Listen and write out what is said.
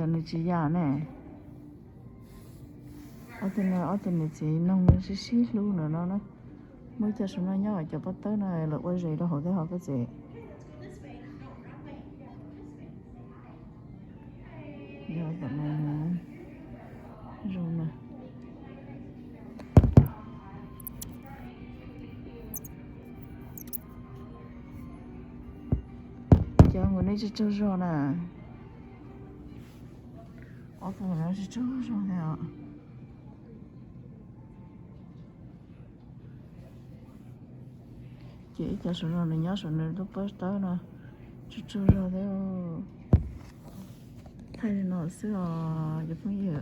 cho nó chỉ già nè ở trên này chỉ nông nó xí xí luôn nữa nó mới cho số nó nhỏ cho bắt tới này là quay gì đó họ thấy họ có gì giờ bọn này rồi nè cho người này cho rồi nè ở phần nó cho rồi nè chỉ cho số nó nhớ số nó lúc bắt tới nè cho rồi đấy thay nó xưa giờ bây giờ